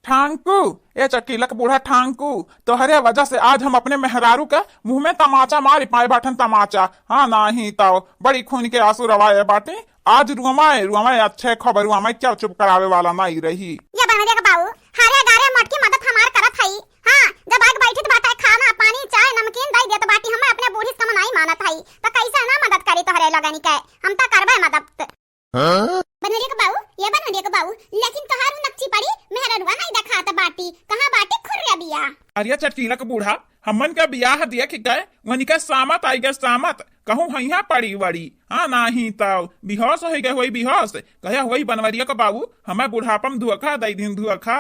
ठांकू, ए चकीलक बूढ़ा ठांकू, तोहरे वजह से आज हम अपने मेहरारू के मुंह में तमाचा मारी पाए बाटन तमाचा। हाँ नहीं तो बड़ी खून के आंसू रवाए बाटे। आज रुआमाए रुआमाए अच्छे खबर रुआमाए क्या चुप करावे वाला नहीं रही। ये बनरे का बाऊ हारे गारे मटकी मदद हमार करत हई। हां जब आग बैठी तो बाटा खाना पानी चाय नमकीन दई दे तो बाटी हम अपने बूढ़ी से नहीं मानत हई तो कैसे ना मदद करी तोहरे लगनी के हम तो करबे मदद। बनरे का बाऊ ये बनरे का बाऊ लेकिन तोहारू नक्ची पड़ी मेहररुआ नहीं देखा त बाटी कहां बाटी खुर्रे बिया। अरे चकीलक बूढ़ा हमन का बियाह दिया कि गए वनी का सामत आई गए सामत कहूँ हैया पड़ी वड़ी। हाँ नहीं तो बिहोश हो गए वही बिहोश कहे वही बनवरिया का बाबू हमें बुढ़ापम धुआखा दई दिन धुआखा।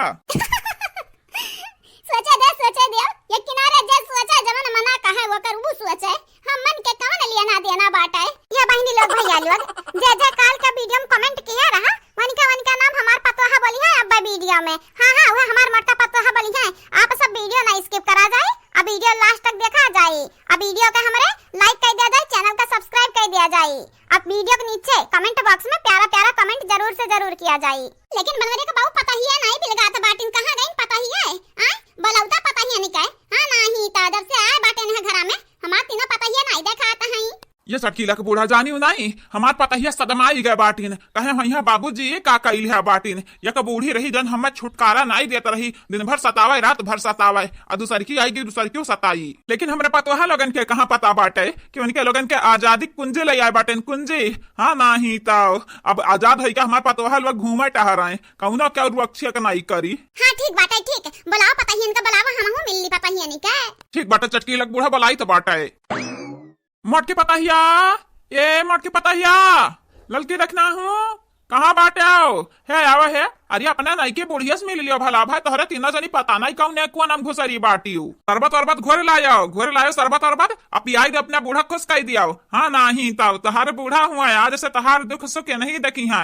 सोचे दे ये किनारे जे सोचे जवन मना कहे वो कर वो सोचे हम मन के कवन लिया ना देना बाटा है। ये बहनी लोग भैया लोग जे जे काल का वीडियो में कमेंट किया रहा वनिका नाम हमार पतोहा बोली है अब वीडियो में। हां हां वो हमार मटका पतोहा बोली है। आप सब वीडियो ना स्किप करा जाए अब वीडियो लास्ट तक देखा जाए। अब वीडियो का हमारे लाइक कर दिया जाए चैनल का सब्सक्राइब कर दिया जाए। अब वीडियो के नीचे कमेंट बॉक्स में प्यारा प्यारा कमेंट जरूर से जरूर किया जाए। लेकिन बनवरे का बाऊ पता ही है नहीं बिलगात बाटिन कहां गई पता ही है। हां बलौता पता ही नहीं काय। हां नहीं ता जब से आए बाटे ने घर में हमार तीनों पता ही नहीं देखा आता है। ये सकीला के बूढ़ा जानी नहीं हमार पता ही सदमाई गए बाटिन कहे वही बाबूजी का कइल है बाटिन ये का बूढ़ी रही जन हमें छुटकारा नहीं देता रही दिन भर सतावे रात भर सतावे और दूसर की आएगी दूसर क्यों सताई। लेकिन हमारे पतोहा लोगन के कहाँ पता बाटे कि उनके लोगन के आजादी कुंजे ले आए बाटे कुंजे। हाँ नहीं तो अब आजाद है का हमारे पतोहा लोग घूमे टहराए कहूना क्या रुक्षक नहीं करी। हाँ ठीक बाटे ठीक बुलाओ पता ही इनका बुलावा हम मिलली पता ही नहीं का ठीक बाटे चटकी लग बूढ़ा बुलाई तो बाटे मोटके पताहिया ये मोटके पताहिया ललकी रखना हूँ कहाँ बाटे आओ है आवा है। अरे अपना नहीं के बुढ़िया से मिल लियो भला भाई तोहरे तीनों जनी पता नहीं कौन को नाम घुसरी बाटी सरबत घोरे लायो सरबत अब पियाई दे अपना बूढ़ा खुश कह दिया। हाँ नहीं तो तहार बूढ़ा हुआ आज से तहार दुख सुख नहीं देखी है।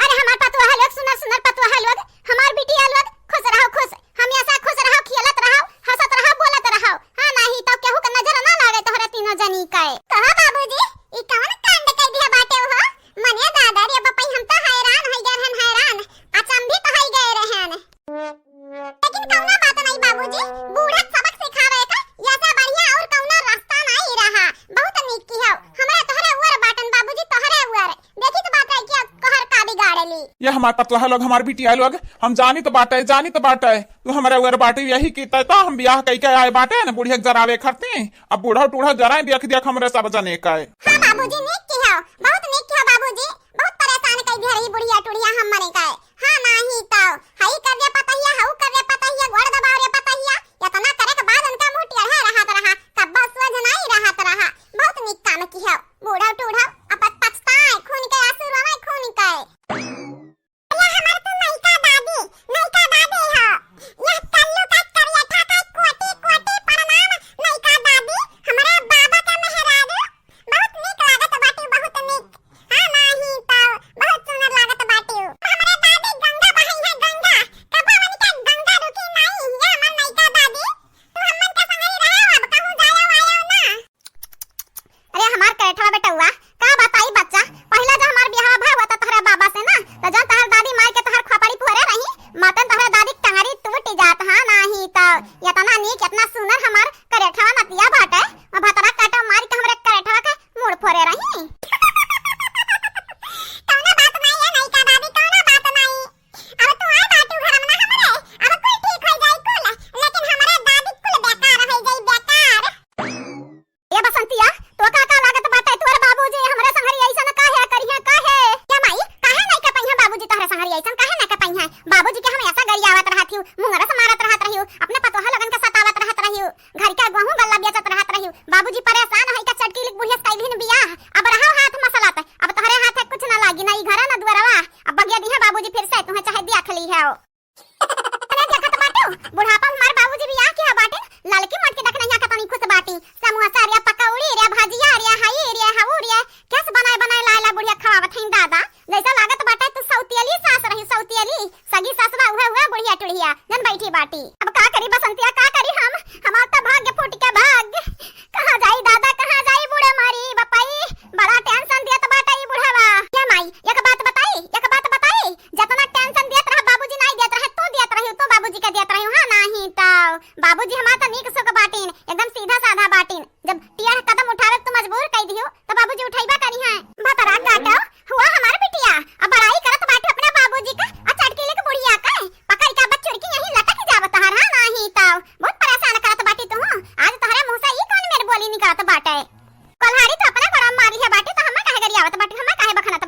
अरे हमार पतोहा लोग सुनर पतोहा लोग हमार बिटिया लोग खुश रहो खुश हमेशा खुश रहो खिलत रहो हंसत रहो बोलत रहो। हां नहीं तो केहू के नजर ना लागे तोहरे तीनों जनी के। कहा बाबूजी ई कौन कांड कह दिया बाटे हो मने दादा रे बपई हम तो हैरान हो गए रहन हैरान अचंभित हो गए रहन। लेकिन कौना बात नहीं बाबूजी बूढ़ा सबक सिखावे का ऐसा बढ़िया और कौना रास्ता नहीं रहा बहुत नीक की हो हमरा तोहरे उवर बाटन बाबूजी तोहरे उवर देखी तो बात है कि कहर का बिगाड़ली। ये हमारे पतोहा लोग हमारी बिटिया लोग हम जानी तो बाटे तू हमारे उगर बाटे यही की तो हम ब्याह कई के आए बाटे ना बुढ़िया जरावे खरते अब बूढ़ा टूढ़ा जराए देख हमरे सब जने का। हां बाबूजी नीक की हो बहुत नीक की हो बाबूजी बहुत परेशान कई दे रही बुढ़िया टुढ़िया हम मने का। हां नहीं तो हई कर दे पतहिया हऊ कर दे पतहिया गोड़ दबाव रे पतहिया इतना करे के बाद उनका मुंह टेढ़ा रहा कब्बा सोझ नहीं रहा बहुत नीक काम की हो बूढ़ा टूढ़ा अब पछताए खून के आंसू रवाए खून के। ये हमार तो नईका दादी हो यह कल्लू का करिया ठा कोटी प्रणाम नईका दादी हमारे बाबा का मेहरारू बहुत नीक लागत बाटी बहुत नीक।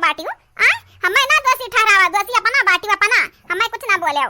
बाटी हूँ। हमें ना दोषी ठहरावा, दोषी अपना बाटी अपना, हमें कुछ ना बोले।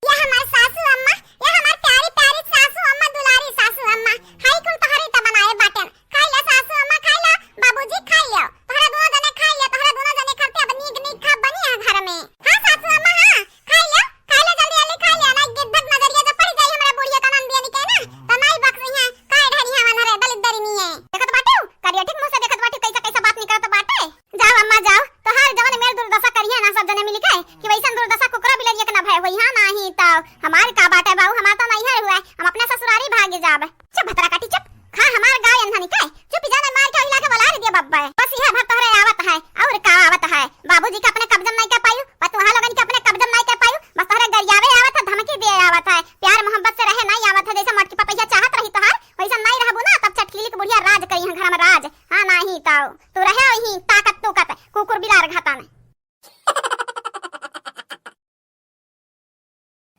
ये हमार सासू अम्मा, ये हमार प्यारी प्यारी सासू अम्मा, दुलारी सासू अम्मा, हाई कुल तोहरे त बनाए बाटन। खाई ले सासू अम्मा, खाई ले बाबूजी, खाई ले तोहरा दोनों जने, खाई ले तोहरा दोनों जने करते अब नीक नीक खा बनी है घर में। हां सासू अम्मा, हां खाई ले जल्दी जल्दी खाई ले ना, गिद्धक नजरिया जब पड़ जाई हमरा बुढ़िया का नंदिया निके ना त नाई बक्सी है काय ढड़ी है वाला रे दलित दरी नहीं है। देखत बाटे करिया ठीक मुंह से देखत बाटे कैसा कैसा बात निकलत बाटे। जाओ अम्मा जाओ, तोहार जवन मेल दुर्दशा करिए ना सब जने मिल के कि वैसन दुर्दशा कुकरा बिलरिया के ना भय होई। हां नाही त हमार का बाटे बाऊ, हमार त नहीं है हुआ, हम अपने ससुरारी भागे जाब। चुप भतरा काटी चुप, खा हमार गाय अंधा निकाय चुप जाने मार के हिला के बोला रे दिया बब्बा। बस यह भर तोहरे आवत है और का आवत है। बाबूजी के अपने कब्जा नहीं कर पायु, पर तुहा लोगन के अपने कब्जा नहीं कर पायु, बस तोहरे गरियावे आवत है, धमकी दे आवत है, प्यार मोहब्बत से रहे नहीं आवत है। जैसे मटकी पपैया चाहत रही तोहार वैसा नहीं रहबू ना, तब चटकीली के बुढ़िया राज करी है घर में राज। हां नाही त तू रहे वही ताकत तुकत कुकुर बिलार घाता ने।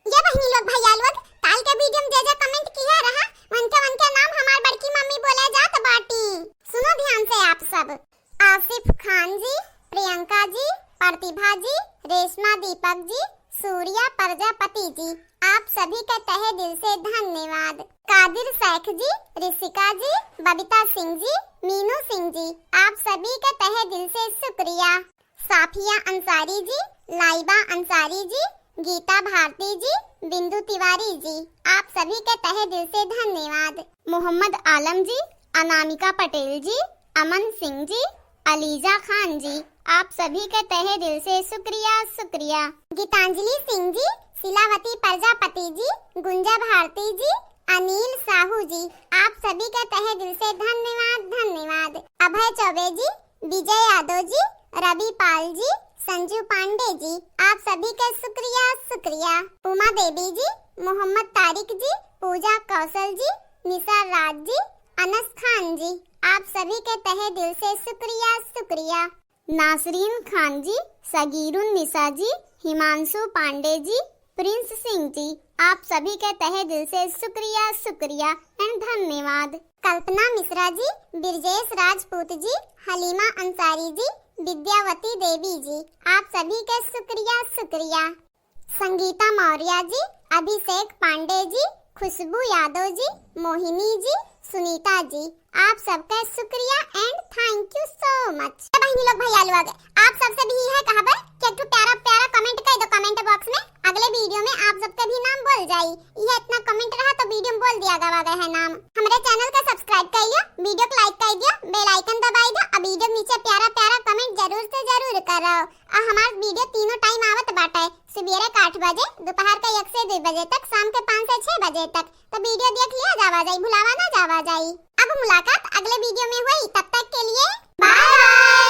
ये बहनी लोग भैया लोग काल के वीडियो में जे कमेंट किया रहा मन के नाम हमार बड़की मम्मी बोले जात बाटी। सुनो ध्यान से आप सब, आसिफ खान जी, प्रियंका जी, प्रतिभा जी, रेशमा दीपक जी, सूर्या प्रजापति जी, आप सभी के तहे दिल से धन्यवाद। कादिर शेख जी, ऋषिका जी, बबीता सिंह जी, मीनू सिंह जी, आप सभी के तहे दिल से शुक्रिया। साफिया अंसारी जी, लाइबा अंसारी जी, गीता भारती जी, बिंदु तिवारी जी, आप सभी के तहे दिल से धन्यवाद। मोहम्मद आलम जी, अनामिका पटेल जी, अमन सिंह जी, अलीजा खान जी, आप सभी के तहे दिल से शुक्रिया शुक्रिया। गीतांजलि सिंह जी, शिलावती प्रजापति जी, गुंजा भारती जी, अनिल साहू जी, आप सभी के तहे दिल से धन्यवाद धन्यवाद। अभय चौबे जी, विजय यादव जी, रवि पाल जी, संजू पांडे जी, आप सभी के शुक्रिया शुक्रिया। उमा देवी जी, मोहम्मद तारिक जी, पूजा कौशल जी, निसार राज जी, अनस खान जी, आप सभी के तहे दिल से शुक्रिया शुक्रिया। नासरीन खान जी, सगीरुन निसा जी, हिमांशु पांडे जी, प्रिंस सिंह जी, आप सभी के तहे दिल से शुक्रिया शुक्रिया एंड धन्यवाद। कल्पना मिश्रा जी, बिरजेश राजपूत जी, हलीमा अंसारी जी, विद्यावती देवी जी, आप सभी के शुक्रिया शुक्रिया। संगीता मौर्य जी, अभिषेक पांडे जी, खुशबू यादव जी, मोहिनी जी, सुनीता जी, आप सबका शुक्रिया and thank you so much. बहनी लोग भैया लोग आप सबसे भी है कहबे कि एक प्यारा प्यारा कमेंट कर दो कमेंट बॉक्स में, अगले वीडियो में आप सबका भी नाम बोल जाई। ये इतना कमेंट रहा तो वीडियो में बोल दिया गया है नाम। हमारे चैनल को सब्सक्राइब कर लियो, वीडियो को लाइक कर दियो, बेल आइकन दबाई दो, और वीडियो नीचे प्यारा प्यारा कमेंट जरूर से जरूर करो। और हमारा वीडियो तीनों टाइम आवत बाटे, सुबह के 8 बजे, दोपहर के 1 से 2 बजे तक, शाम के 5 से 6 बजे तक। तो वीडियो देख लिया जावा जाई, भुलावा ना जावा जाई। अब मुलाकात अगले वीडियो में हुई, तब तक के लिए बाय बाय।